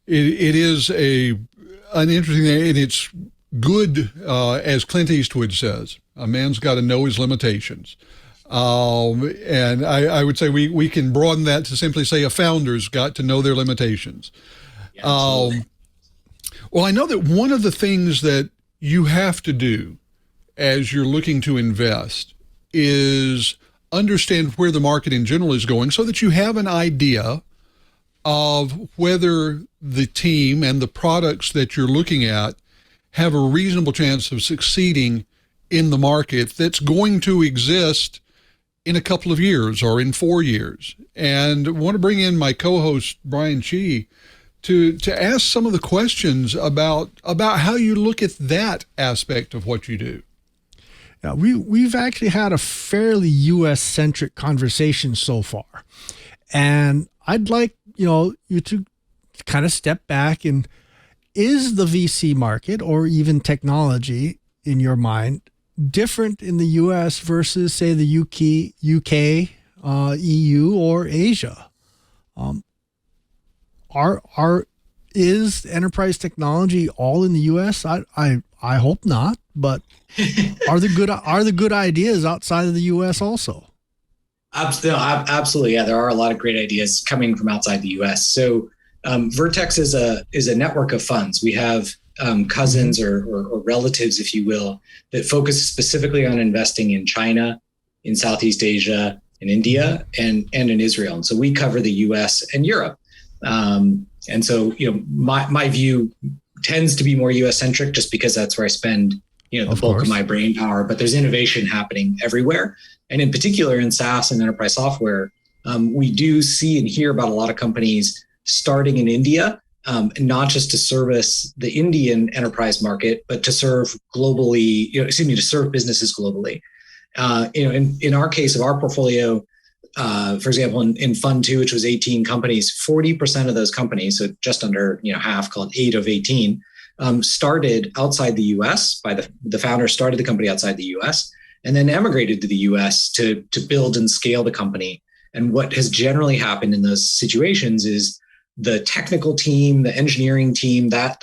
It is an interesting thing, and it's good, as Clint Eastwood says, a man's got to know his limitations. And I would say we can broaden that to simply say a founder's got to know their limitations. Yeah, well, I know that one of the things that you have to do as you're looking to invest is understand where the market in general is going so that you have an idea of whether the team and the products that you're looking at have a reasonable chance of succeeding in the market that's going to exist in a couple of years or in 4 years. And I want to bring in my co-host, Brian Chee, to ask some of the questions about how you look at that aspect of what you do. Yeah, we've actually had a fairly U.S.-centric conversation so far. And I'd like, you to kind of step back, and is the VC market or even technology in your mind different in the U.S. versus, say, the UK, EU, or Asia? Is enterprise technology all in the U.S.? I hope not, but are the good ideas outside of the U.S. also? Absolutely, yeah. There are a lot of great ideas coming from outside the U.S. So Vertex is a network of funds. We have cousins or relatives, if you will, that focus specifically on investing in China, in Southeast Asia, in India, and in Israel. And so we cover the U.S. and Europe. And so, my view tends to be more U.S. centric just because that's where I spend, the bulk of my brain power, but there's innovation happening everywhere. And in particular in SaaS and enterprise software, we do see and hear about a lot of companies starting in India, not just to service the Indian enterprise market, but to serve globally, to serve businesses globally. In our case of our portfolio, for example, in Fund 2, which was 18 companies, 40% of those companies, so just under half, called 8 of 18, started outside the U.S. by the founder started the company outside the U.S. and then emigrated to the U.S. to build and scale the company. And what has generally happened in those situations is the technical team, the engineering team, that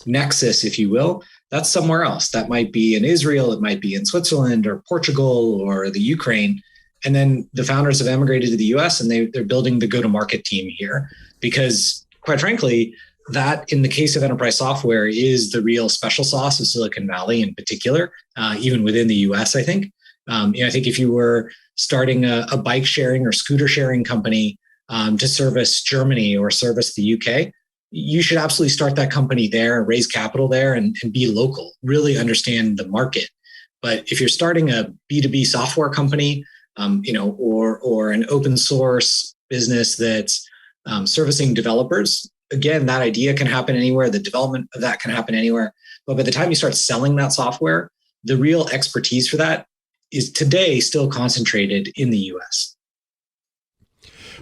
nexus, if you will, that's somewhere else. That might be in Israel, it might be in Switzerland or Portugal or the Ukraine. And then the founders have emigrated to the US and they're building the go-to-market team here because, quite frankly, that in the case of enterprise software is the real special sauce of Silicon Valley in particular, even within the US, I think. I think if you were starting a bike sharing or scooter sharing company to service Germany or service the UK, you should absolutely start that company there, raise capital there, and be local, really understand the market. But if you're starting a B2B software company, or an open source business that's servicing developers, again, that idea can happen anywhere. The development of that can happen anywhere. But by the time you start selling that software, the real expertise for that is today still concentrated in the US.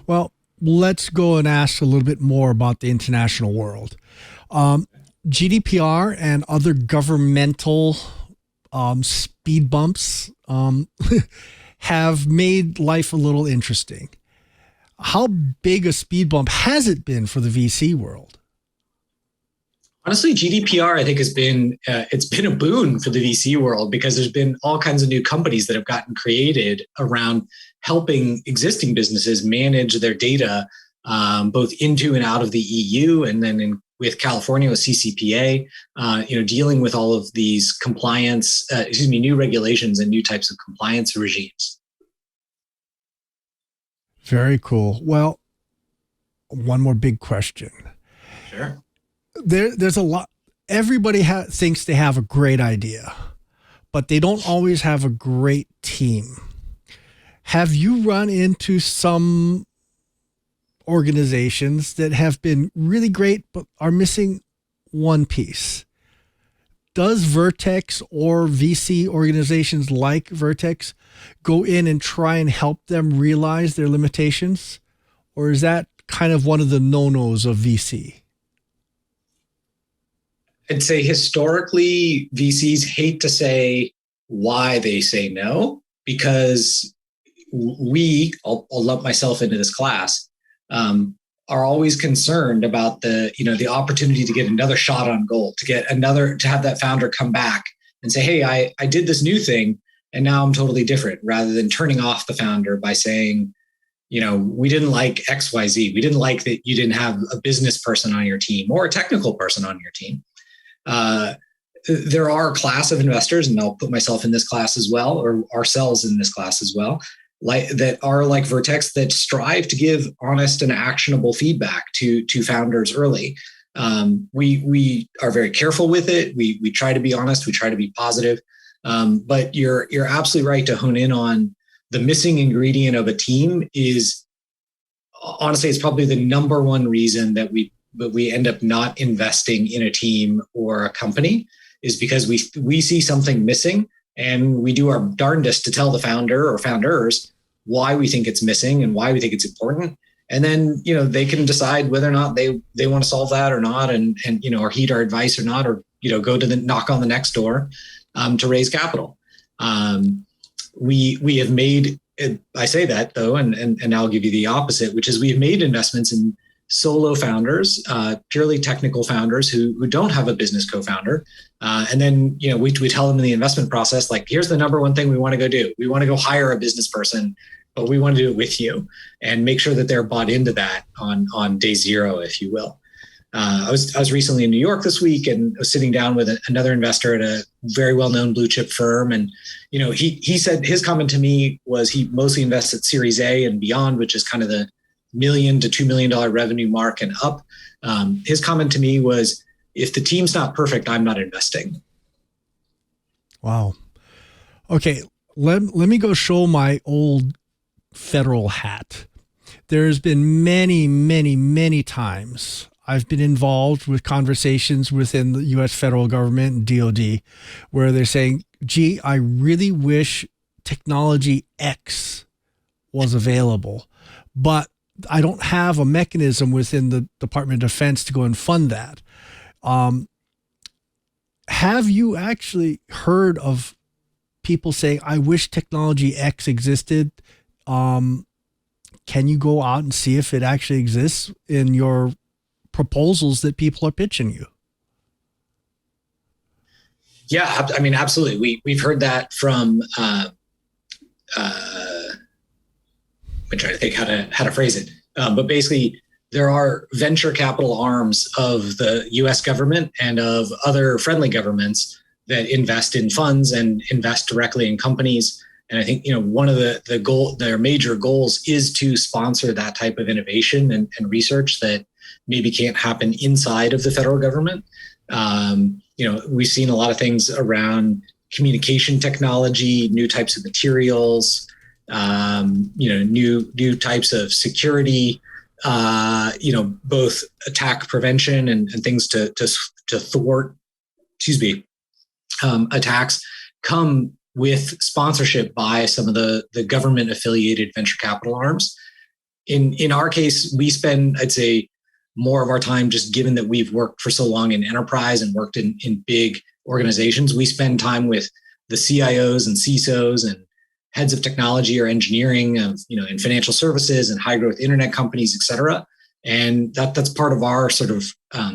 Well, let's go and ask a little bit more about the international world. GDPR and other governmental speed bumps have made life a little interesting. How big a speed bump has it been for the VC world? Honestly, GDPR, I think, has been it's been a boon for the VC world because there's been all kinds of new companies that have gotten created around helping existing businesses manage their data, both into and out of the EU, and then with California with CCPA, dealing with all of these new regulations and new types of compliance regimes. Very cool. Well, one more big question. Sure. There's a lot. Everybody thinks they have a great idea, but they don't always have a great team. Have you run into some organizations that have been really great, but are missing one piece? Does Vertex or VC organizations like Vertex go in and try and help them realize their limitations? Or is that kind of one of the no-nos of VC? I'd say historically, VCs hate to say why they say no, because I'll lump myself into this class, are always concerned about the opportunity to get another shot on goal, to have that founder come back and say, hey, I did this new thing and now I'm totally different, rather than turning off the founder by saying, we didn't like XYZ. We didn't like that you didn't have a business person on your team or a technical person on your team. There are a class of investors, and I'll put myself in this class as well, or ourselves in this class as well, that are like Vertex, that strive to give honest and actionable feedback to founders early. We are very careful with it. We try to be honest. We try to be positive. But you're absolutely right to hone in on the missing ingredient of a team. Is honestly, it's probably the number one reason that we end up not investing in a team or a company, is because we see something missing, and we do our darndest to tell the founder or founders why we think it's missing and why we think it's important. And then, they can decide whether or not they want to solve that or not, and or heed our advice or not, or, go to the knock on the next door to raise capital. We have made, I say that though, and I'll give you the opposite, which is we have made investments in solo founders, purely technical founders who don't have a business co-founder. And then, we tell them in the investment process, like, here's the number one thing we want to go do. We want to go hire a business person, but we want to do it with you, and make sure that they're bought into that on day zero, if you will. I was recently in New York this week, and was sitting down with another investor at a very well-known blue chip firm. And, he said, his comment to me was he mostly invests at Series A and beyond, which is kind of the $1 million to $2 million revenue mark and up. His comment to me was, if the team's not perfect, I'm not investing. Wow. Okay. Let me go show my old federal hat. There's been many, many, many times I've been involved with conversations within the U.S. federal government and DOD where they're saying, gee, I really wish technology X was available, but I don't have a mechanism within the Department of Defense to go and fund that. Have you actually heard of people saying, I wish technology X existed? Can you go out and see if it actually exists in your proposals that people are pitching you? Yeah, I mean, absolutely. We've heard that from, I'm trying to think how to phrase it. But basically, there are venture capital arms of the US government and of other friendly governments that invest in funds and invest directly in companies. And I think, one of their major goals is to sponsor that type of innovation and research that maybe can't happen inside of the federal government. We've seen a lot of things around communication technology, new types of materials, new types of security, both attack prevention and things to thwart, attacks come with sponsorship by some of the government affiliated venture capital arms. In our case, we spend, I'd say, more of our time, just given that we've worked for so long in enterprise and worked in big organizations, we spend time with the CIOs and CISOs and heads of technology or engineering in financial services and high growth internet companies, et cetera. And that's part of our sort of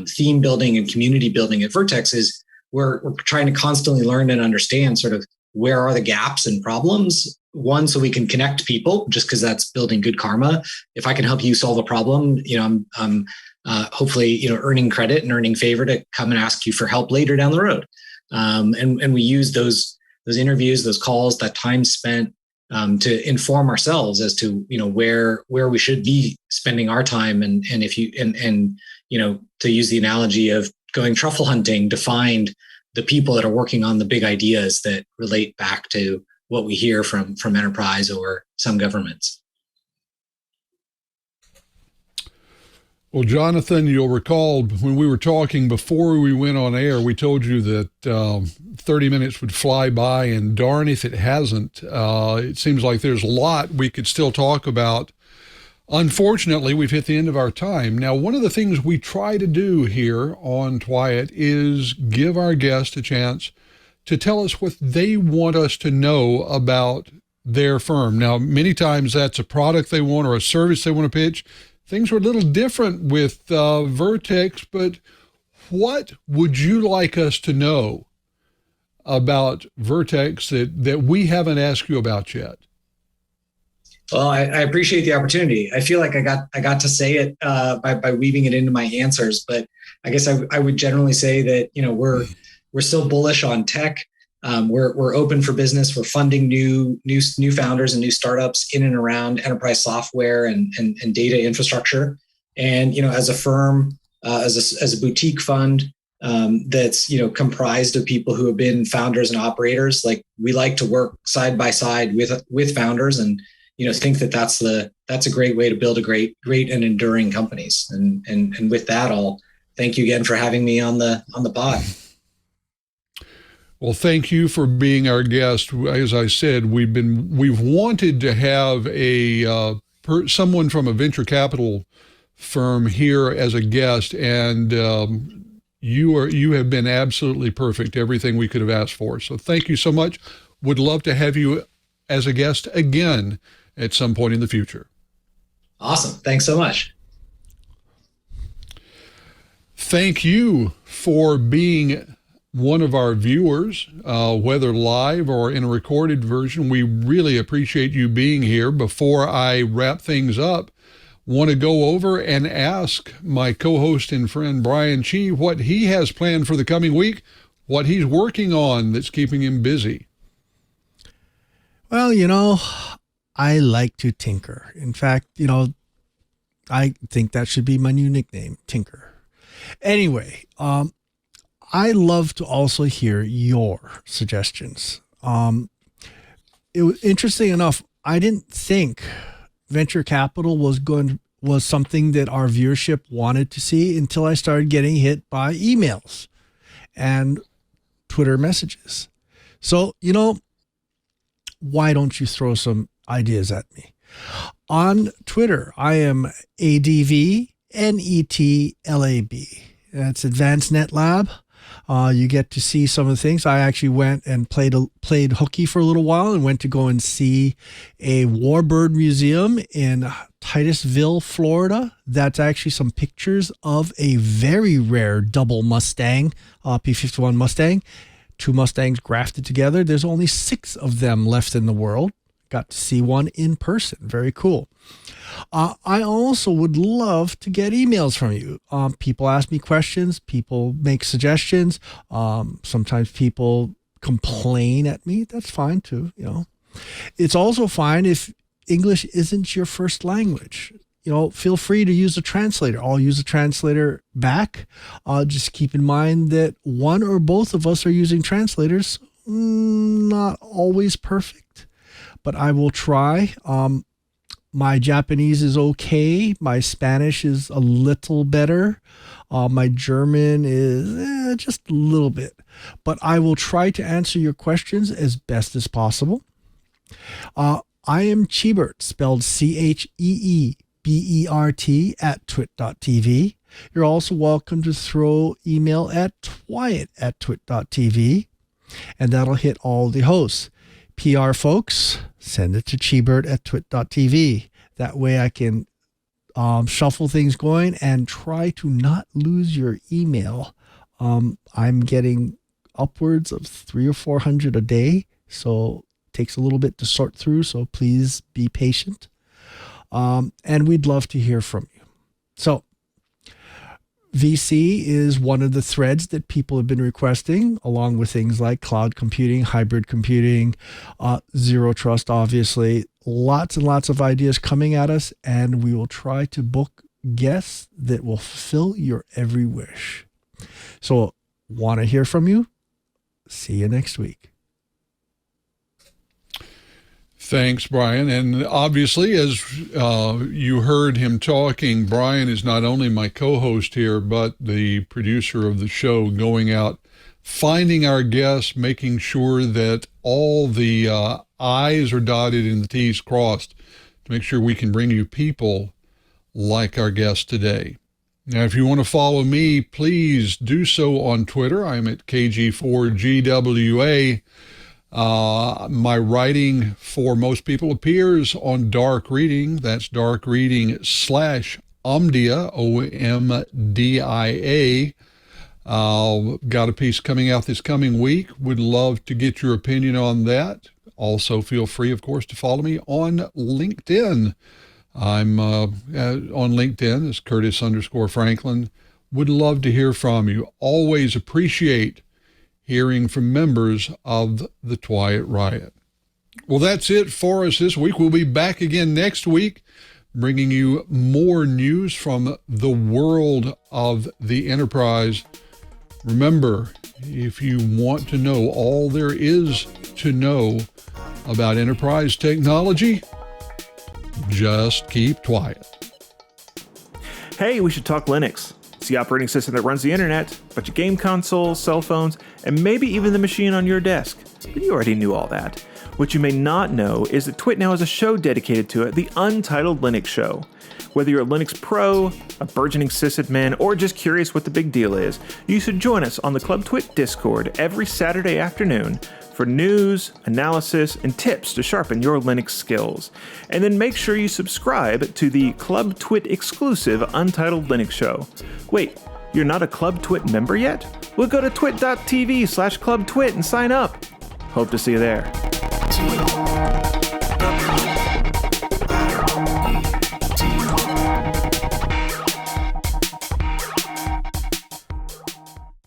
theme building and community building at Vertex is we're trying to constantly learn and understand sort of where are the gaps and problems. One, so we can connect people, just because that's building good karma. If I can help you solve a problem, I'm hopefully earning credit and earning favor to come and ask you for help later down the road. And we use those interviews, those calls, that time spent to inform ourselves as to where we should be spending our time, and if you and to use the analogy of going truffle hunting to find the people that are working on the big ideas that relate back to what we hear from enterprise or some governments. Well, Jonathan, you'll recall when we were talking before we went on air, we told you that 30 minutes would fly by, and darn if it hasn't. It seems like there's a lot we could still talk about. Unfortunately, we've hit the end of our time. Now, one of the things we try to do here on TWiT is give our guests a chance to tell us what they want us to know about their firm. Now, many times that's a product they want or a service they want to pitch. Things are a little different with Vertex, but what would you like us to know about Vertex that we haven't asked you about yet? Well, I appreciate the opportunity. I feel like I got to say it by weaving it into my answers, but I guess I would generally say that we're still bullish on tech. We're open for business. We're funding new founders and new startups in and around enterprise software and data infrastructure. And as a firm, as a boutique fund that's comprised of people who have been founders and operators, like we like to work side by side with founders and think that's a great way to build a great and enduring companies. And with that, I'll thank you again for having me on the pod. Well, thank you for being our guest. As I said, we've wanted to have someone from a venture capital firm here as a guest, and you have been absolutely perfect. Everything we could have asked for. So thank you so much. Would love to have you as a guest again at some point in the future. Awesome. Thanks so much. Thank you for being one of our viewers, whether live or in a recorded version. We really appreciate you being here. Before I wrap things up, want to go over and ask my co-host and friend Brian Chee what he has planned for the coming week, what he's working on that's keeping him busy. Well, I like to tinker. In fact, I think that should be my new nickname, Tinker. Anyway, I love to also hear your suggestions. It was interesting enough. I didn't think venture capital was something that our viewership wanted to see until I started getting hit by emails and Twitter messages. So, why don't you throw some ideas at me? On Twitter, I am ADVNETLAB. That's Advanced Net Lab. You get to see some of the things. I actually went and played hooky for a little while and went to go and see a warbird museum in Titusville, Florida. That's actually some pictures of a very rare double Mustang, P-51 Mustang. Two Mustangs grafted together. There's only 6 of them left in the world. got to see one in person. Very cool. I also would love to get emails from you. People ask me questions. People make suggestions. Sometimes people complain at me. That's fine too. It's also fine if English isn't your first language. Feel free to use a translator. I'll use a translator back. Just keep in mind that one or both of us are using translators. Not always perfect, but I will try. My Japanese is okay. My Spanish is a little better. My German is just a little bit. But I will try to answer your questions as best as possible. I am Cheebert, spelled CheeBert @twit.tv. You're also welcome to throw email at TWiT@twit.tv, and that'll hit all the hosts. PR folks, send it to Cheebert@twit.tv. That way I can shuffle things going and try to not lose your email. I'm getting upwards of 300 or 400 a day, so it takes a little bit to sort through, so please be patient. And we'd love to hear from you. So VC is one of the threads that people have been requesting, along with things like cloud computing, hybrid computing, zero trust, obviously. Lots and lots of ideas coming at us, and we will try to book guests that will fulfill your every wish. So, want to hear from you? See you next week. Thanks, Brian. And obviously, as you heard him talking, Brian is not only my co-host here, but the producer of the show, going out, finding our guests, making sure that all the I's are dotted and the T's crossed to make sure we can bring you people like our guest today. Now, if you want to follow me, please do so on Twitter. I'm at KG4GWA. My writing for most people appears on Dark Reading. That's Dark Reading /Omdia, OMDIA. Got a piece coming out this coming week. Would love to get your opinion on that. Also, feel free, of course, to follow me on LinkedIn. I'm on LinkedIn as Curtis_Franklin. Would love to hear from you. Always appreciate hearing from members of the TWiT Riot. Well, that's it for us this week. We'll be back again next week, bringing you more news from the world of the enterprise. Remember, if you want to know all there is to know about enterprise technology, just keep quiet. Hey, we should talk Linux. It's the operating system that runs the internet, a bunch of game consoles, cell phones, and maybe even the machine on your desk. But you already knew all that. What you may not know is that TWiT now has a show dedicated to it, the Untitled Linux Show. Whether you're a Linux pro, a burgeoning sysadmin, or just curious what the big deal is, you should join us on the Club TWiT Discord every Saturday afternoon for news, analysis, and tips to sharpen your Linux skills. And then make sure you subscribe to the Club TWiT exclusive Untitled Linux Show. Wait, you're not a Club TWiT member yet? Well, go to twit.tv/clubtwit and sign up. Hope to see you there.